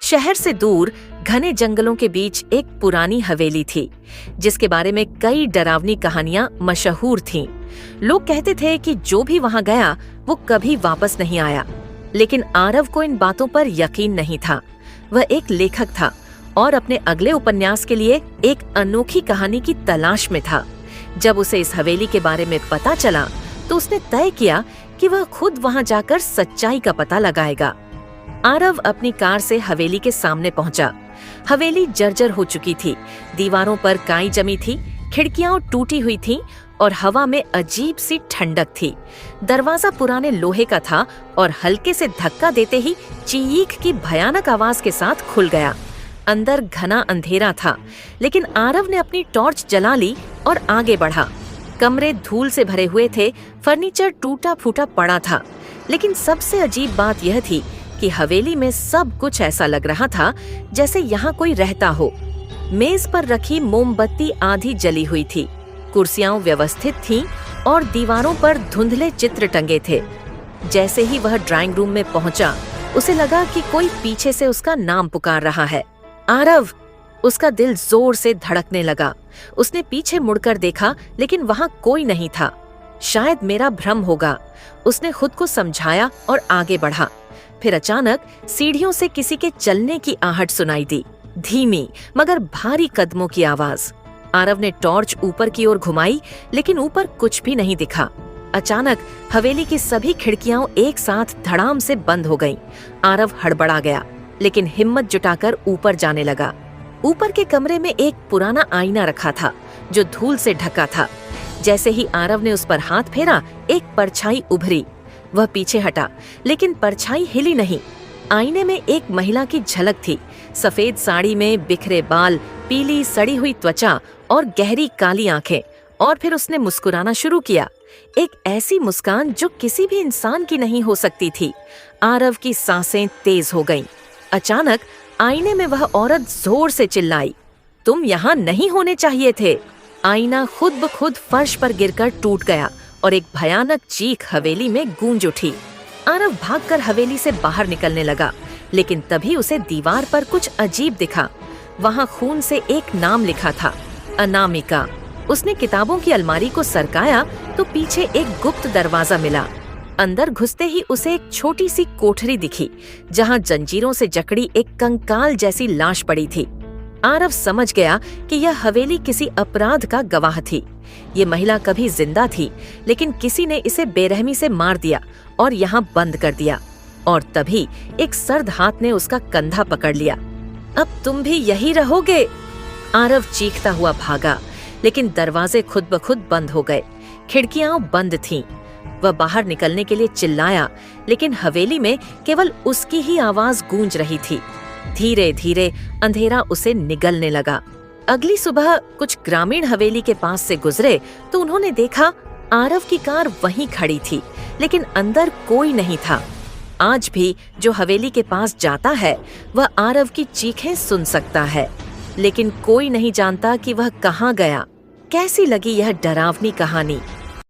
शहर से दूर घने जंगलों के बीच एक पुरानी हवेली थी, जिसके बारे में कई डरावनी कहानियां मशहूर थीं। लोग कहते थे कि जो भी वहां गया वो कभी वापस नहीं आया। लेकिन आरव को इन बातों पर यकीन नहीं था। वह एक लेखक था और अपने अगले उपन्यास के लिए एक अनोखी कहानी की तलाश में था। जब उसे इस हवेली के बारे में पता चला तो उसने तय किया कि वह खुद वहां जाकर सच्चाई का पता लगाएगा। आरव अपनी कार से हवेली के सामने पहुंचा। हवेली जर्जर हो चुकी थी, दीवारों पर काई जमी थी, खिड़कियां टूटी हुई थीं और हवा में अजीब सी ठंडक थी। दरवाजा पुराने लोहे का था और हल्के से धक्का देते ही चीख की भयानक आवाज के साथ खुल गया। अंदर घना अंधेरा था, लेकिन आरव ने अपनी टॉर्च जला ली और आगे बढ़ा। कमरे धूल से भरे हुए थे, फर्नीचर टूटा फूटा पड़ा था, लेकिन सबसे अजीब बात यह थी कि हवेली में सब कुछ ऐसा लग रहा था जैसे यहाँ कोई रहता हो। मेज पर रखी मोमबत्ती आधी जली हुई थी, कुर्सियां व्यवस्थित थीं और दीवारों पर धुंधले चित्र टंगे थे। जैसे ही वह ड्राइंग रूम में पहुंचा, उसे लगा कि कोई पीछे से उसका नाम पुकार रहा है। आरव! उसका दिल जोर से धड़कने लगा। उसने पीछे मुड़कर देखा, लेकिन वहां कोई नहीं था। शायद मेरा भ्रम होगा, उसने खुद को समझाया और आगे बढ़ा। फिर अचानक सीढ़ियों से किसी के चलने की आहट सुनाई दी, धीमी मगर भारी कदमों की आवाज। आरव ने टॉर्च ऊपर की ओर घुमाई, लेकिन ऊपर कुछ भी नहीं दिखा। अचानक हवेली की सभी खिड़कियां एक साथ धड़ाम से बंद हो गईं। आरव हड़बड़ा गया, लेकिन हिम्मत जुटाकर ऊपर जाने लगा। ऊपर के कमरे में एक पुराना आईना रखा था, जो धूल से ढका था। जैसे ही आरव ने उस पर हाथ फेरा, एक परछाई उभरी। वह पीछे हटा, लेकिन परछाई हिली नहीं। आईने में एक महिला की झलक थी, सफेद साड़ी में, बिखरे बाल, पीली सड़ी हुई त्वचा और गहरी काली आंखें। और फिर उसने मुस्कुराना शुरू किया, एक ऐसी मुस्कान जो किसी भी इंसान की नहीं हो सकती थी। आरव की सांसें तेज हो गईं। अचानक आईने में वह औरत जोर से चिल्लाई, तुम यहाँ नहीं होने चाहिए थे। आईना खुद ब खुद फर्श पर गिरकर टूट गया और एक भयानक चीख हवेली में गूंज उठी। आरव भागकर हवेली से बाहर निकलने लगा, लेकिन तभी उसे दीवार पर कुछ अजीब दिखा। वहां खून से एक नाम लिखा था, अनामिका। उसने किताबों की अलमारी को सरकाया तो पीछे एक गुप्त दरवाजा मिला। अंदर घुसते ही उसे एक छोटी सी कोठरी दिखी, जहां जंजीरों से जकड़ी एक कंकाल जैसी लाश पड़ी थी। आरव समझ गया कि यह हवेली किसी अपराध का गवाह थी। ये महिला कभी जिंदा थी, लेकिन किसी ने इसे बेरहमी से मार दिया और यहाँ बंद कर दिया। और तभी एक सर्द हाथ ने उसका कंधा पकड़ लिया। अब तुम भी यही रहोगे? आरव चीखता हुआ भागा, लेकिन दरवाजे खुद ब खुद बंद हो गए। खिड़कियां बंद थीं। वह बाहर निकलने के लिए चिल्लाया, लेकिन हवेली में केवल उसकी ही आवाज गूंज रही थी। धीरे धीरे अंधेरा उसे निगलने लगा। अगली सुबह कुछ ग्रामीण हवेली के पास से गुजरे तो उन्होंने देखा आरव की कार वहीं खड़ी थी, लेकिन अंदर कोई नहीं था। आज भी जो हवेली के पास जाता है वह आरव की चीखें सुन सकता है, लेकिन कोई नहीं जानता कि वह कहाँ गया। कैसी लगी यह डरावनी कहानी?